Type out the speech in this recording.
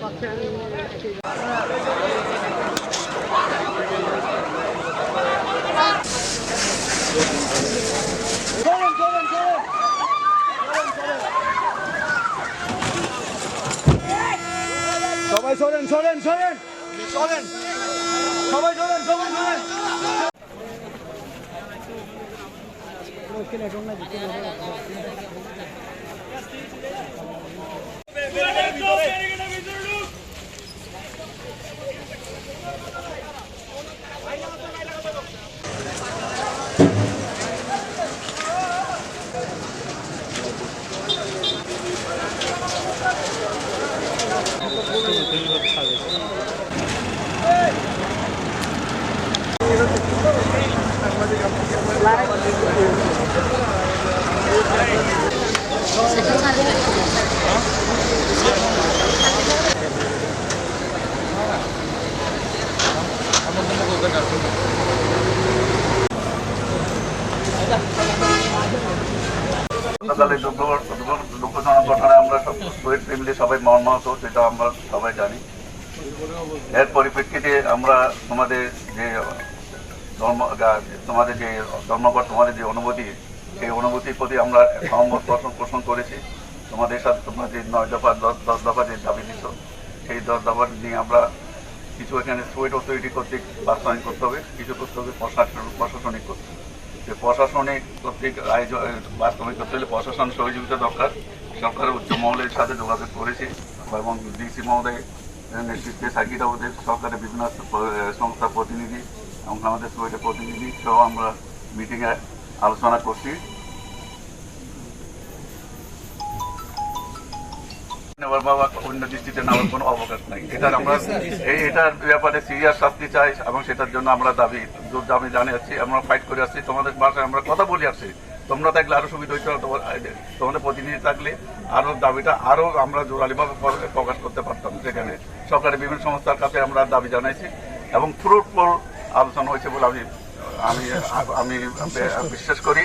সবাই সরেন সরেন সরেন সরেন সবাই সরেন সবাই সরেন দুঃখজনক ঘটনায় আমরা শহীদ ফ্যামিলি সবাই মর্মাহত, সেটা আমরা সবাই জানি। এর পরিপ্রেক্ষিতে আমরা তোমাদের যে ধর্মঘট, তোমাদের যে অনুভূতি, সেই অনুভূতির প্রতি আমরা সহমত পোষণ করেছি। তোমাদের সাথে তোমরা যে 9 দফা 10 দফা যে দাবি দিচ্ছ, সেই 10 দফা নিয়ে আমরা কিছু এখানে সুইট অথরিটি কর্তৃক বাস্তবায়ন করতে হবে, কিছু করতে হবে প্রশাসনিক করতে হবে। প্রশাসনিক কর্তৃক বাস্তবায়ন করতে হলে প্রশাসন সহযোগিতা দরকার। সরকারের উচ্চ মহলের সাথে যোগাযোগ করেছি এবং ডিসি মহোদয় নেতৃত্বে সার্কিট হাউসের সরকারের বিভিন্ন সংস্থার প্রতিনিধি এবং আমাদের সুইটের প্রতিনিধি সহ আমরা মিটিংয়ে আলোচনা করছি। নেওয়ার বাবা অন্য দৃষ্টিতে নেওয়ার কোনো অবকাশ নাই। এটার আমরা এটার ব্যাপারে সিরিয়াস শাস্তি চাই এবং সেটার জন্য আমরা দাবি জানিয়ে আমরা ফাইট করে আসছি। তোমাদের ভাষায় আমরা কথা বলে আসছি। তোমরা থাকলে আরো সুবিধা হইতো, তোমাদের প্রতিনিধি থাকলে আরো দাবিটা আরো আমরা জোরালিভাবে প্রকাশ করতে পারতাম। সেখানে সরকারের বিভিন্ন সংস্থার কাছে আমরা দাবি জানাইছি এবং ফ্রুটফুল আলোচনা হয়েছে বলে আমি বিশ্বাস করি।